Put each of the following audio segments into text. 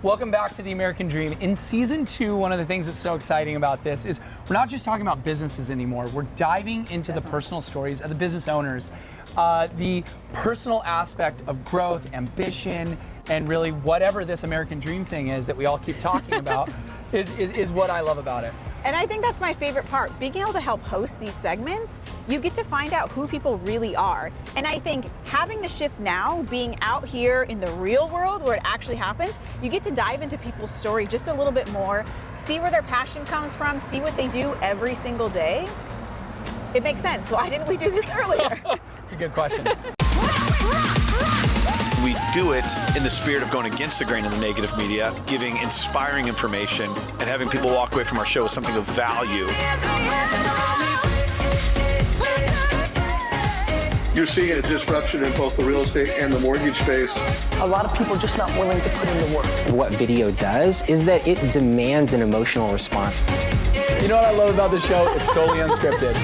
Welcome back to The American Dream. In season 2, one of the things that's so exciting about this is we're not just talking about businesses anymore. We're diving into the personal stories of the business owners, the personal aspect of growth, ambition, and really whatever this American Dream thing is that we all keep talking about is what I love about it. And I think that's my favorite part. Being able to help host these segments, you get to find out who people really are. And I think having the shift now, being out here in the real world where it actually happens, you get to dive into people's story just a little bit more, see where their passion comes from, see what they do every single day. It makes sense. Why didn't we do this earlier? It's a good question. We do it in the spirit of going against the grain of the negative media, giving inspiring information, and having people walk away from our show with something of value. You're seeing a disruption in both the real estate and the mortgage space. A lot of people are just not willing to put in the work. What video does is that it demands an emotional response. You know what I love about the show? It's totally unscripted.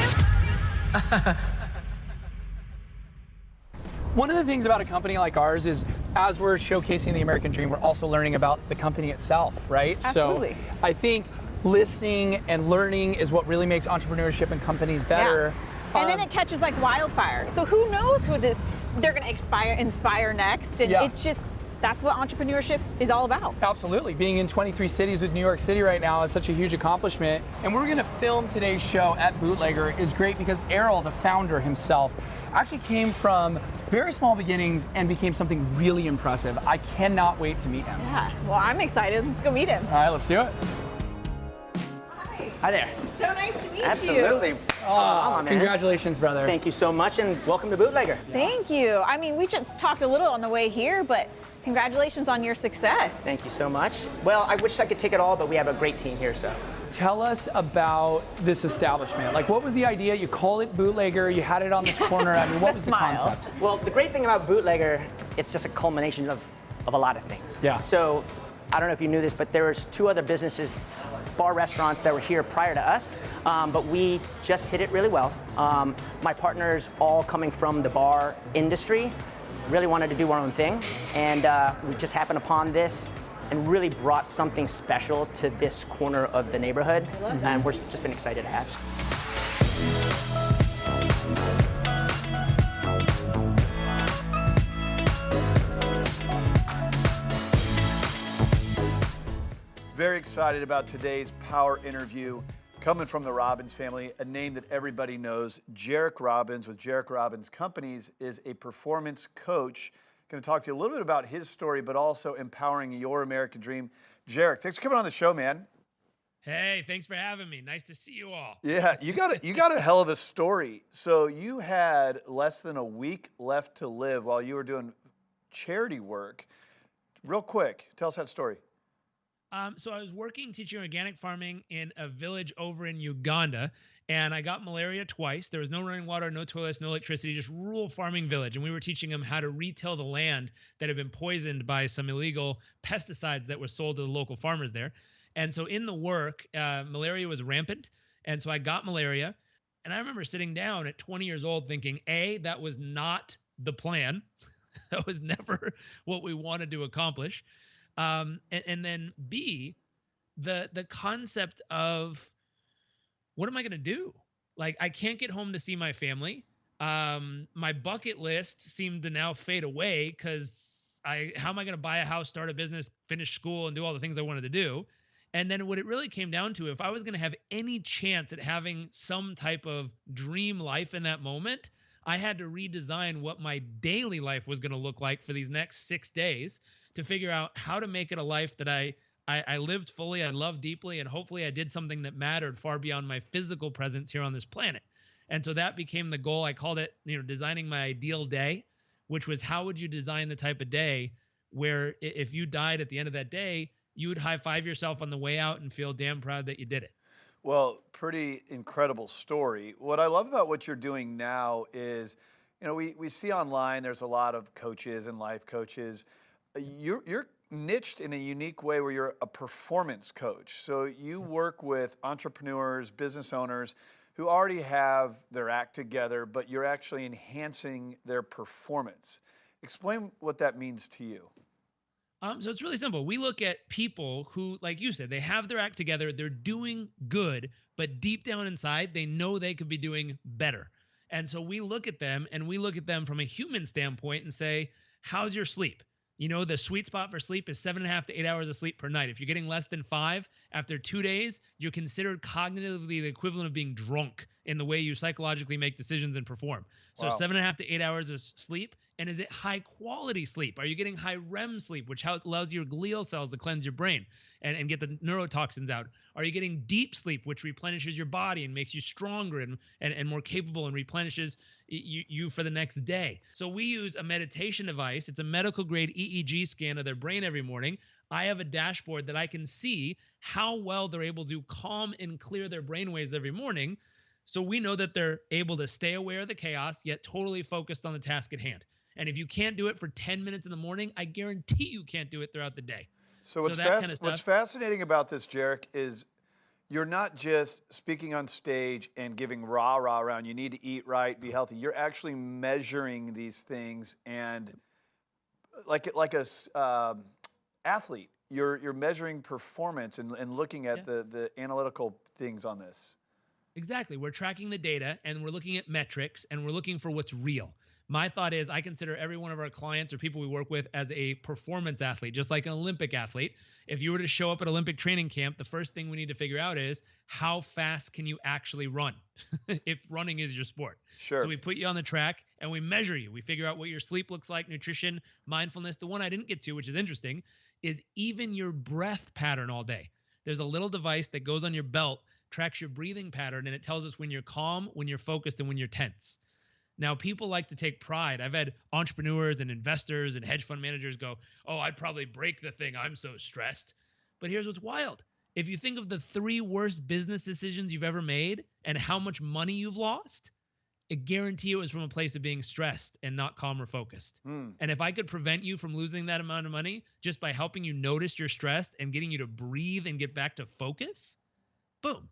One of the things about a company like ours is, as we're showcasing the American Dream, we're also learning about the company itself, right? Absolutely. So I think listening and learning is what really makes entrepreneurship and companies better. Yeah. And then it catches like wildfire. So who knows who they're going to inspire next. And it's just, that's what entrepreneurship is all about. Absolutely. Being in 23 cities with New York City right now is such a huge accomplishment. And we're going to film today's show at Bootlegger is great because Errol, the founder himself, actually came from very small beginnings and became something really impressive. I cannot wait to meet him. Yeah, well, I'm excited. Let's go meet him. All right, let's do it. Hi there. So nice to meet you. Absolutely. Oh, congratulations, brother. Thank you so much, and welcome to Bootlegger. Thank you. I mean, we just talked a little on the way here, but congratulations on your success. Thank you so much. Well, I wish I could take it all, but we have a great team here, so. Tell us about this establishment. Like, what was the idea? You call it Bootlegger, you had it on this corner. I mean, what was the concept? Well, the great thing about Bootlegger, it's just a culmination of a lot of things. Yeah. So, I don't know if you knew this, but there was 2 other businesses, bar restaurants that were here prior to us, but we just hit it really well. My partners, all coming from the bar industry, really wanted to do our own thing, and we just happened upon this and really brought something special to this corner of the neighborhood, and we're just been excited to have. Very excited about today's power interview coming from the Robbins family, a name that everybody knows. Jairek Robbins with Jairek Robbins Companies is a performance coach. Going to talk to you a little bit about his story, but also empowering your American dream. Jairek, thanks for coming on the show, man. Hey, thanks for having me. Nice to see you all. Yeah, you got a hell of a story. So you had less than a week left to live while you were doing charity work. Real quick, tell us that story. So I was working teaching organic farming in a village over in Uganda, and I got malaria twice. There was no running water, no toilets, no electricity, just rural farming village. And we were teaching them how to retill the land that had been poisoned by some illegal pesticides that were sold to the local farmers there. And so in the work, malaria was rampant. And so I got malaria. And I remember sitting down at 20 years old thinking, A, that was not the plan. That was never what we wanted to accomplish. And then B, the concept of what am I going to do? Like, I can't get home to see my family. My bucket list seemed to now fade away because how am I going to buy a house, start a business, finish school, and do all the things I wanted to do? And then what it really came down to, if I was going to have any chance at having some type of dream life in that moment, I had to redesign what my daily life was going to look like for these next 6 days to figure out how to make it a life that I lived fully, I loved deeply, and hopefully I did something that mattered far beyond my physical presence here on this planet. And so that became the goal. I called it, designing my ideal day, which was how would you design the type of day where if you died at the end of that day, you would high-five yourself on the way out and feel damn proud that you did it. Well, pretty incredible story. What I love about what you're doing now is, we see online there's a lot of coaches and life coaches. You're niched in a unique way where you're a performance coach. So you work with entrepreneurs, business owners who already have their act together, but you're actually enhancing their performance. Explain what that means to you. So it's really simple. We look at people who, like you said, they have their act together, they're doing good, but deep down inside, they know they could be doing better. And so we look at them and we look at them from a human standpoint and say, how's your sleep? You know, the sweet spot for sleep is 7.5 to 8 hours of sleep per night. If you're getting less than 5 after 2 days, you're considered cognitively the equivalent of being drunk in the way you psychologically make decisions and perform. So Wow. 7.5 to 8 hours of sleep. And is it high quality sleep? Are you getting high REM sleep, which allows your glial cells to cleanse your brain and get the neurotoxins out? Are you getting deep sleep, which replenishes your body and makes you stronger and more capable and replenishes you for the next day? So we use a meditation device. It's a medical grade EEG scan of their brain every morning. I have a dashboard that I can see how well they're able to calm and clear their brainwaves every morning. So we know that they're able to stay aware of the chaos, yet totally focused on the task at hand. And if you can't do it for 10 minutes in the morning, I guarantee you can't do it throughout the day. So What's fascinating about this, Jairek, is you're not just speaking on stage and giving rah-rah around, you need to eat right, be healthy. You're actually measuring these things, and like a athlete, you're measuring performance and looking at the analytical things on this. Exactly. We're tracking the data and we're looking at metrics and we're looking for what's real. My thought is I consider every one of our clients or people we work with as a performance athlete, just like an Olympic athlete. If you were to show up at Olympic training camp, the first thing we need to figure out is how fast can you actually run if running is your sport. Sure. So we put you on the track and we measure you. We figure out what your sleep looks like, nutrition, mindfulness. The one I didn't get to, which is interesting, is even your breath pattern all day. There's a little device that goes on your belt, tracks your breathing pattern, and it tells us when you're calm, when you're focused, and when you're tense. Now, people like to take pride. I've had entrepreneurs and investors and hedge fund managers go, oh, I'd probably break the thing. I'm so stressed. But here's what's wild. If you think of the 3 worst business decisions you've ever made and how much money you've lost, I guarantee it was from a place of being stressed and not calm or focused. And if I could prevent you from losing that amount of money just by helping you notice you're stressed and getting you to breathe and get back to focus, boom.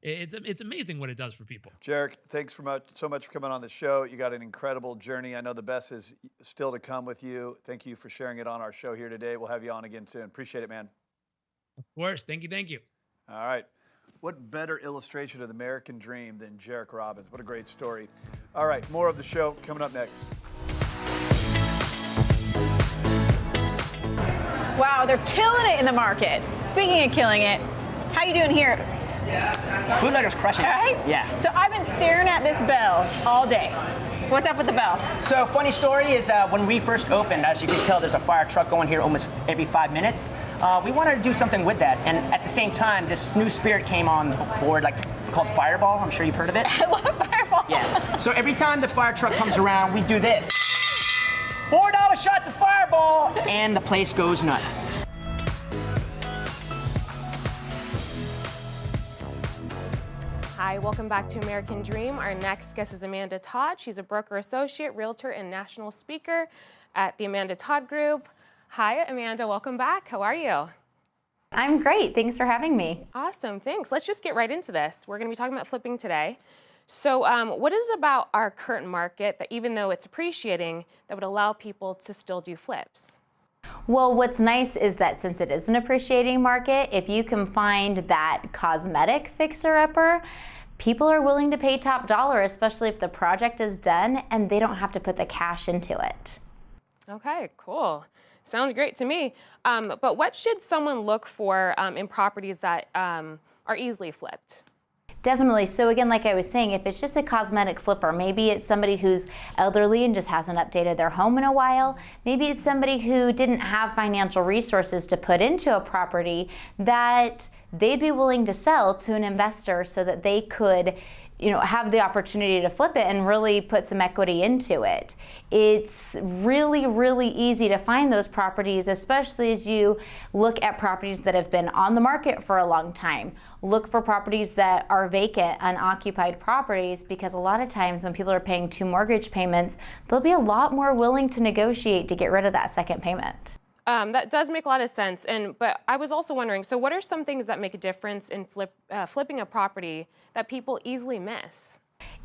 It's amazing what it does for people. Jairek, thanks so much for coming on the show. You got an incredible journey. I know the best is still to come with you. Thank you for sharing it on our show here today. We'll have you on again soon. Appreciate it, man. Of course. Thank you. All right. What better illustration of the American dream than Jairek Robbins? What a great story. All right, more of the show coming up next. Wow, they're killing it in the market. Speaking of killing it, how you doing here? Bootlegger's crushing it. All right? Yeah. So I've been staring at this bell all day. What's up with the bell? So funny story is when we first opened, as you can tell, there's a fire truck going here almost every 5 minutes. We wanted to do something with that. And at the same time, this new spirit came on board, called Fireball. I'm sure you've heard of it. I love Fireball. Yeah. So every time the fire truck comes around, we do this. $4 shots of Fireball, and the place goes nuts. Hi, welcome back to American Dream. Our next guest is Amanda Todd. She's a broker associate, realtor, and national speaker at the Amanda Todd Group. Hi, Amanda, welcome back. How are you? I'm great. Thanks for having me. Awesome, thanks. Let's just get right into this. We're going to be talking about flipping today. So what is it about our current market that even though it's appreciating, that would allow people to still do flips? Well, what's nice is that since it is an appreciating market, if you can find that cosmetic fixer-upper, people are willing to pay top dollar, especially if the project is done and they don't have to put the cash into it. Okay, cool. Sounds great to me. But what should someone look for in properties that are easily flipped? Definitely. So again, like I was saying, if it's just a cosmetic flipper, maybe it's somebody who's elderly and just hasn't updated their home in a while. Maybe it's somebody who didn't have financial resources to put into a property that they'd be willing to sell to an investor so that they could, have the opportunity to flip it and really put some equity into it. It's really, really easy to find those properties, especially as you look at properties that have been on the market for a long time. Look for properties that are vacant, unoccupied properties, because a lot of times when people are paying 2 mortgage payments, they'll be a lot more willing to negotiate to get rid of that second payment. That does make a lot of sense. But I was also wondering, so what are some things that make a difference in flipping a property that people easily miss?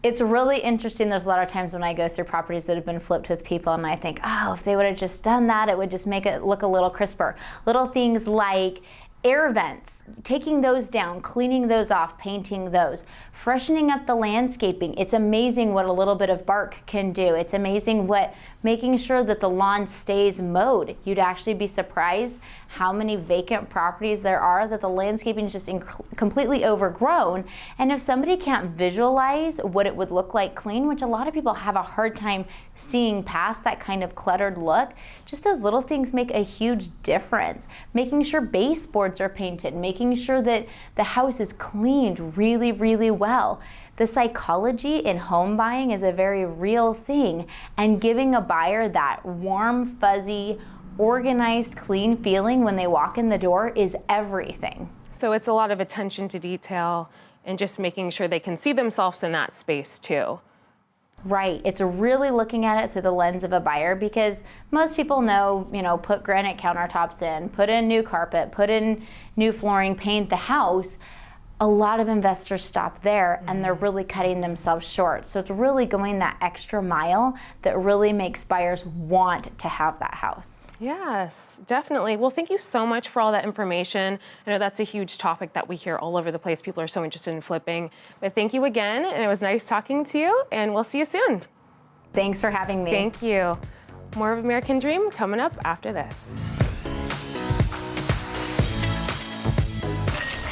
It's really interesting. There's a lot of times when I go through properties that have been flipped with people and I think, oh, if they would have just done that, it would just make it look a little crisper. Little things like air vents, taking those down, cleaning those off, painting those, freshening up the landscaping. It's amazing what a little bit of bark can do. It's amazing what making sure that the lawn stays mowed. You'd actually be surprised how many vacant properties there are that the landscaping is just completely overgrown. And if somebody can't visualize what it would look like clean, which a lot of people have a hard time seeing past that kind of cluttered look, just those little things make a huge difference. Making sure baseboards are painted, making sure that the house is cleaned really, really well. The psychology in home buying is a very real thing, and giving a buyer that warm, fuzzy, organized, clean feeling when they walk in the door is everything. So it's a lot of attention to detail and just making sure they can see themselves in that space too. Right. It's really looking at it through the lens of a buyer, because most people know, put granite countertops in, put in new carpet, put in new flooring, paint the house. A lot of investors stop there and they're really cutting themselves short. So it's really going that extra mile that really makes buyers want to have that house. Yes, definitely. Well, thank you so much for all that information. I know that's a huge topic that we hear all over the place. People are so interested in flipping. But thank you again, and it was nice talking to you, and we'll see you soon. Thanks for having me. Thank you. More of American Dream coming up after this.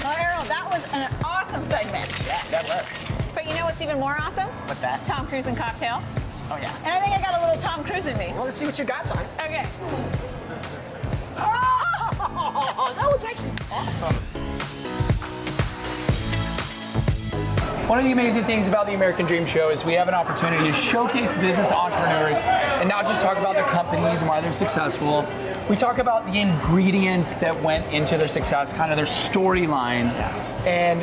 Well, Errol, that was an awesome segment. Yeah, that was. But you know what's even more awesome? What's that? Tom Cruise and cocktail. Oh, yeah. And I think I got a little Tom Cruise in me. Well, let's see what you got, Todd. Okay. Oh, that was actually awesome. One of the amazing things about the American Dream Show is we have an opportunity to showcase business entrepreneurs and not just talk about their companies and why they're successful. We talk about the ingredients that went into their success, kind of their storylines. And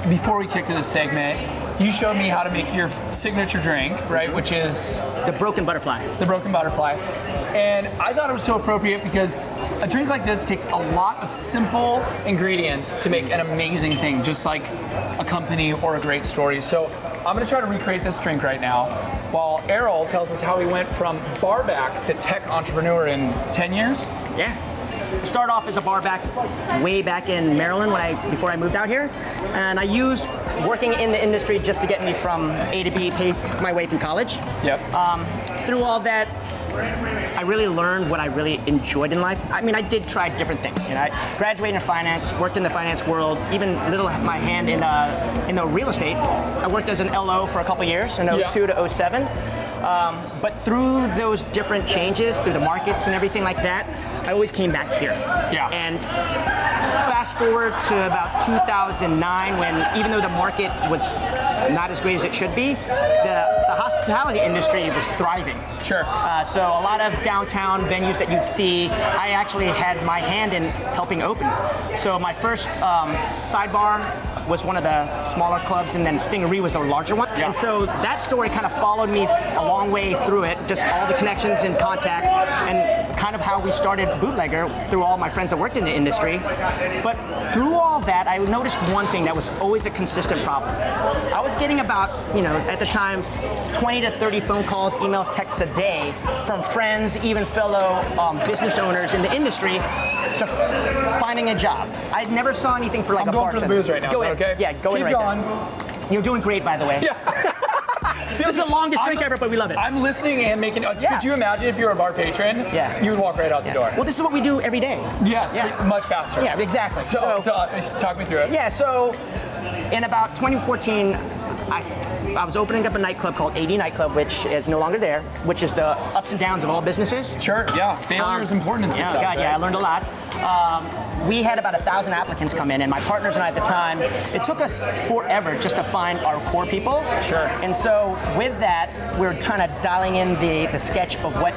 before we kick to this segment, you showed me how to make your signature drink, right, which is The Broken Butterfly. the Broken Butterfly. And I thought it was so appropriate because a drink like this takes a lot of simple ingredients to make an amazing thing, just like a company or a great story. So I'm gonna try to recreate this drink right now, while Errol tells us how he went from bar back to tech entrepreneur in 10 years. Yeah. Started off as a bar back, way back in Maryland before I moved out here. And I used working in the industry just to get me from A to B, pay my way through college. Yep. Through all that, I really learned what I really enjoyed in life. I mean, I did try different things. I graduated in finance, worked in the finance world, even my hand in the real estate. I worked as an LO for a couple years, in 02 to 07. But through those different changes, through the markets and everything like that, I always came back here. Yeah. And fast forward to about 2009, when even though the market was not as great as it should be, the hospitality industry was thriving. Sure. So a lot of downtown venues that you'd see, I actually had my hand in helping open. So my first sidebar was one of the smaller clubs, and then Stingery was the larger one. Yeah. And so that story kind of followed me a long way through it, just all the connections and contacts, and kind of how we started Bootlegger through all my friends that worked in the industry. But through all that, I noticed one thing that was always a consistent problem. I was getting about, at the time, 20 to 30 phone calls, emails, texts a day from friends, even fellow business owners in the industry, to finding a job. I never saw anything for like I'm a bartender. going for the booze right now. Go Is ahead. that okay? Yeah, go Keep in right going. there. You're doing great, by the way. Yeah. This is the longest drink ever, but we love it. I'm listening and making. Yeah. Could you imagine if you were a bar patron? Yeah. You would walk right out the door. Well, this is what we do every day. Yes. Yeah. Much faster. Yeah, exactly. So talk me through it. Yeah, so in about 2014, I was opening up a nightclub called 80 Nightclub, which is no longer there, which is the ups and downs of all businesses. Sure. Yeah. Failure is important in success. God, yeah, I learned a lot. We had about 1,000 applicants come in, and my partners and I at the time, it took us forever just to find our core people. Sure. And so with that, we're trying to dialing in the sketch of what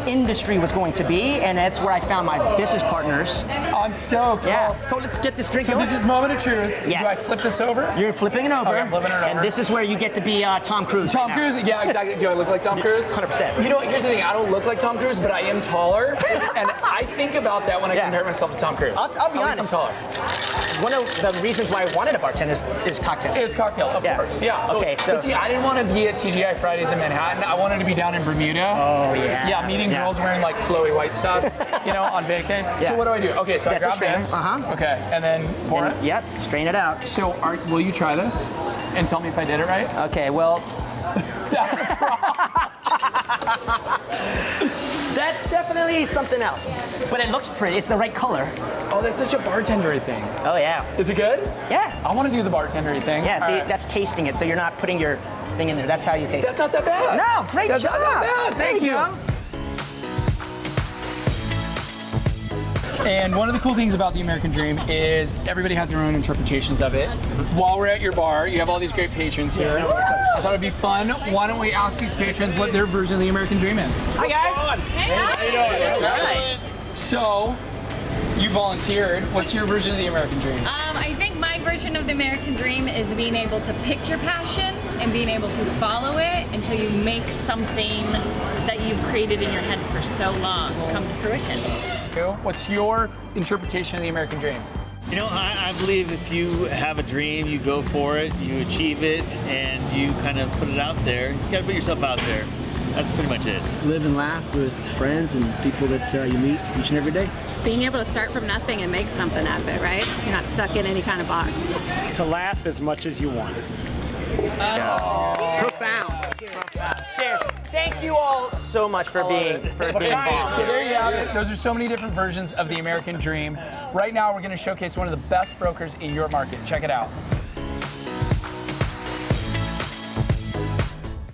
industry was going to be, and that's where I found my business partners. I'm stoked. Yeah. So let's get this drink So going. this is moment of truth. Yes. Do I flip this over? You're flipping it over. Okay, I'm flipping it over. And this is where you get to be Tom Cruise. Tom Cruise? Yeah, exactly. Do I look like Tom Cruise? 100%. You know, here's the thing. I don't look like Tom Cruise, but I am taller, and I think about that when I compare myself to Tom Cruise. I'll be At least honest. I'm taller. One of the reasons why I wanted a bartender is cocktail. It's cocktail, of course. Yeah. Okay, so But see, I didn't want to be at TGI Fridays in Manhattan. I wanted to be down in Bermuda. Oh yeah. Yeah, meeting girls wearing like flowy white stuff, you know, on vacay. Yeah. So what do I do? Okay, so That's I a grab strain. this. Uh-huh. Okay, and then pour it. Yep. Strain it out. So will you try this and tell me if I did it right? Okay. Well. That's definitely something else, but it looks pretty. It's the right color. Oh, that's such a bartendery thing. Oh yeah. Is it good? Yeah. I want to do the bartendery thing. Yeah. See, All right. that's tasting it. So you're not putting your thing in there. That's how you taste That's it. not that bad. No, great That's job. not that bad. Thank you. go. And one of the cool things about the American Dream is everybody has their own interpretations of it. While we're at your bar, you have all these great patrons here. I thought it'd be fun. Why don't we ask these patrons what their version of the American Dream is? Hi guys. Hey, how you doing? Good. So, you volunteered. What's your version of the American Dream? I think my version of the American Dream is being able to pick your passion and being able to follow it until you make something that you've created in your head for so long come to fruition. What's your interpretation of the American Dream? You know, I believe if you have a dream, you go for it, you achieve it, and you kind of put it out there. You gotta put yourself out there. That's pretty much it. Live and laugh with friends and people that you meet each and every day. Being able to start from nothing and make something out of it, right? You're not stuck in any kind of box. To laugh as much as you want. Profound. Cheers. Thank you all so much for being involved. So there you have it. Those are so many different versions of the American Dream. Right now, we're going to showcase one of the best brokers in your market. Check it out.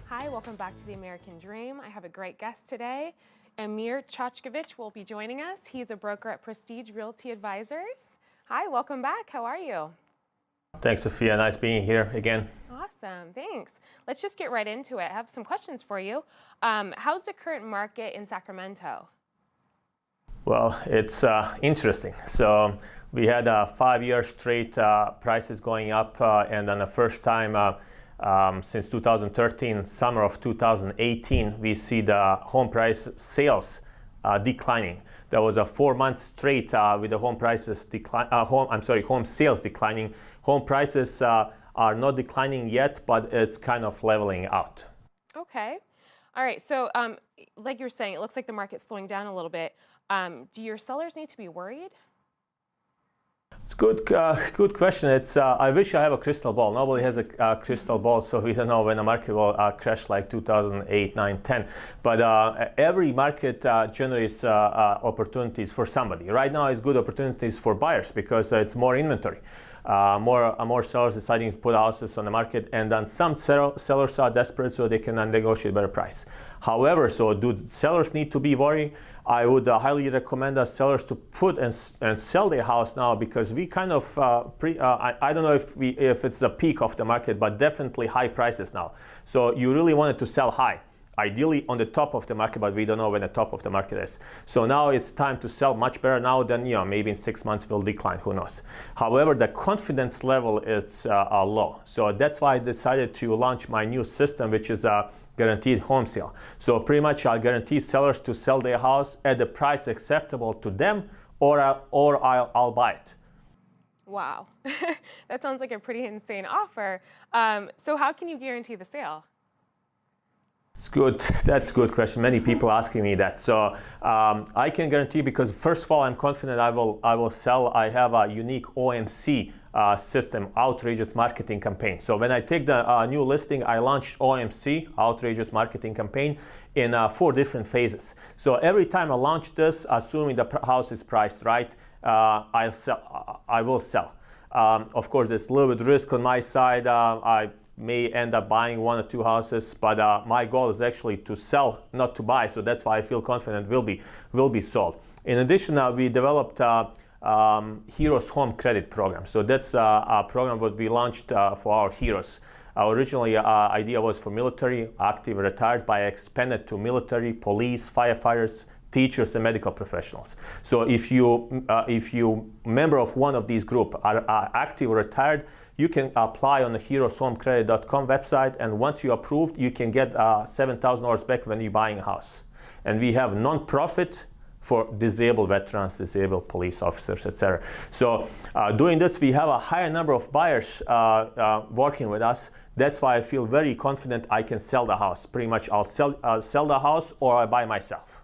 Hi, welcome back to the American Dream. I have a great guest today. Amir Cackovic will be joining us. He's a broker at Prestige Realty Advisors. Hi, welcome back. How are you? Thanks, Sophia. Nice being here again. Awesome, thanks. Let's just get right into it. I have some questions for you. How's the current market in Sacramento? Well, it's interesting. So we had 5 years straight prices going up, and then the first time since 2013, summer of 2018, we see the home price sales declining. There was a 4 months straight with the home prices home sales declining. Home prices are not declining yet, but it's kind of leveling out. Okay. All right. So like you were saying, it looks like the market's slowing down a little bit. Do your sellers need to be worried? It's good question. It's I wish I have a crystal ball. Nobody has a crystal ball, so we don't know when the market will crash like 2008, 9, 10. But every market generates opportunities for somebody. Right now, it's good opportunities for buyers because it's more inventory. More sellers deciding to put houses on the market, and then some sellers are desperate so they can negotiate better price. However, so do sellers need to be worried? I would highly recommend sellers to put and sell their house now, because we kind of I don't know if it's the peak of the market, but definitely high prices now. So you really wanted to sell high. Ideally on the top of the market, but we don't know when the top of the market is. So now it's time to sell much better now than, maybe in 6 months will decline, who knows. However, the confidence level is low. So that's why I decided to launch my new system, which is a guaranteed home sale. So pretty much I'll guarantee sellers to sell their house at the price acceptable to them, or I'll buy it. Wow. That sounds like a pretty insane offer. So how can you guarantee the sale? It's good. That's a good question. Many people asking me that. So I can guarantee, because first of all, I'm confident I will sell. I have a unique OMC system, outrageous marketing campaign. So when I take the new listing, I launched OMC, outrageous marketing campaign, in 4 different phases. So every time I launch this, assuming the house is priced right, I will sell. Of course, there's a little bit risk on my side. I may end up buying 1 or 2 houses, but my goal is actually to sell, not to buy. So that's why I feel confident will be sold. In addition, we developed Heroes Home Credit Program. So that's a program that we launched for our heroes. Our originally idea was for military, active, retired, but I expanded to military, police, firefighters, teachers, and medical professionals. So if you member of one of these groups are active or retired, you can apply on the heroeshomecredit.com website, and once you're approved, you can get $7,000 back when you're buying a house. And we have non-profit for disabled veterans, disabled police officers, etc. So doing this, we have a higher number of buyers working with us. That's why I feel very confident I can sell the house. Pretty much I'll sell the house or I buy myself.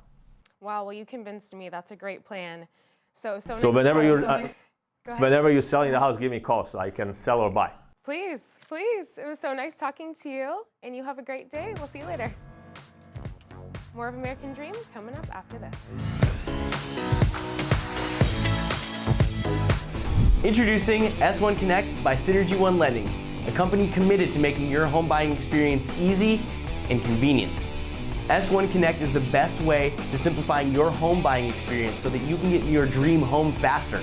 Wow, well, you convinced me. That's a great plan. So whenever you're selling the house, give me a call so I can sell or buy. Please, please. It was so nice talking to you, and you have a great day. We'll see you later. More of American Dream coming up after this. Introducing S1 Connect by Synergy One Lending, a company committed to making your home buying experience easy and convenient. S1 Connect is the best way to simplifying your home buying experience so that you can get your dream home faster.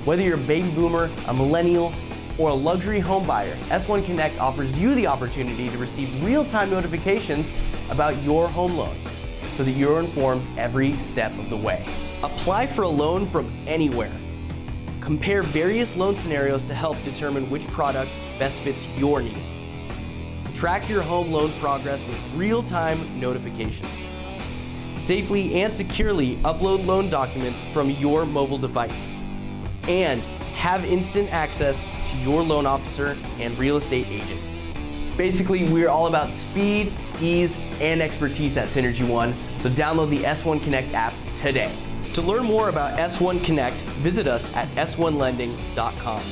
Whether you're a baby boomer, a millennial, or a luxury home buyer, S1 Connect offers you the opportunity to receive real-time notifications about your home loan so that you're informed every step of the way. Apply for a loan from anywhere. Compare various loan scenarios to help determine which product best fits your needs. Track your home loan progress with real-time notifications. Safely and securely upload loan documents from your mobile device. And have instant access to your loan officer and real estate agent. Basically, we're all about speed, ease, and expertise at Synergy One, so download the S1 Connect app today. To learn more about S1 Connect, visit us at s1lending.com.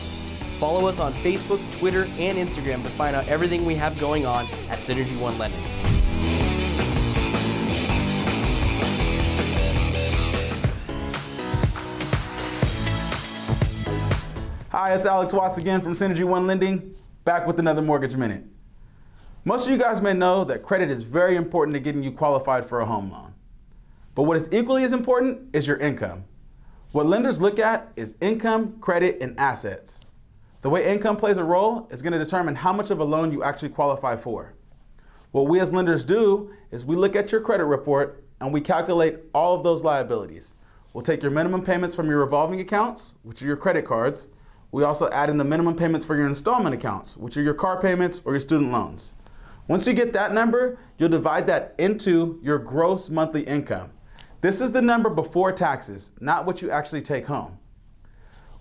Follow us on Facebook, Twitter, and Instagram to find out everything we have going on at Synergy One Lending. Hi, it's Alex Watts again from Synergy One Lending, back with another Mortgage Minute. Most of you guys may know that credit is very important to getting you qualified for a home loan. But what is equally as important is your income. What lenders look at is income, credit, and assets. The way income plays a role is going to determine how much of a loan you actually qualify for. What we as lenders do is we look at your credit report and we calculate all of those liabilities. We'll take your minimum payments from your revolving accounts, which are your credit cards. We also add in the minimum payments for your installment accounts, which are your car payments or your student loans. Once you get that number, you'll divide that into your gross monthly income. This is the number before taxes, not what you actually take home.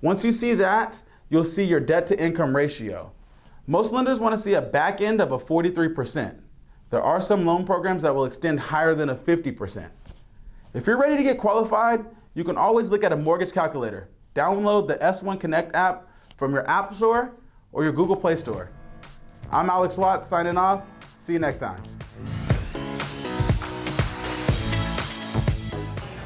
Once you see that, you'll see your debt to income ratio. Most lenders want to see a back end of a 43%. There are some loan programs that will extend higher than a 50%. If you're ready to get qualified, you can always look at a mortgage calculator. Download the S1 Connect app from your App Store or your Google Play Store. I'm Alex Watts signing off. See you next time.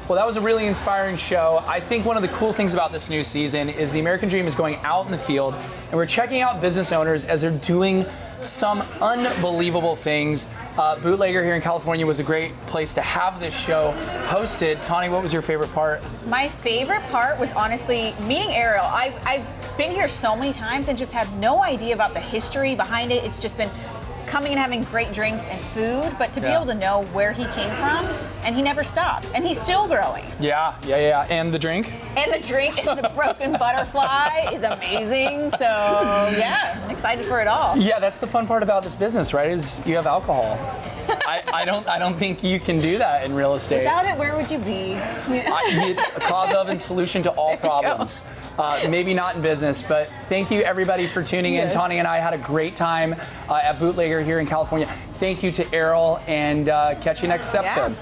Well, that was a really inspiring show. I think one of the cool things about this new season is the American Dream is going out in the field, and we're checking out business owners as they're doing some unbelievable things. Bootlegger here in California was a great place to have this show hosted. Tawny, what was your favorite part? My favorite part was honestly meeting Errol. I've been here so many times and just have no idea about the history behind it. It's just been coming and having great drinks and food, but to be able to know where he came from, and he never stopped, and he's still growing. Yeah. And the drink? And the drink and the broken butterfly is amazing. So yeah, I'm excited for it all. Yeah, that's the fun part about this business, right? Is you have alcohol. I don't think you can do that in real estate. Without it, where would you be? A cause of and solution to all problems. Maybe not in business, but thank you everybody for tuning in. Tawny and I had a great time at Bootlegger here in California. Thank you to Errol, and catch you next episode.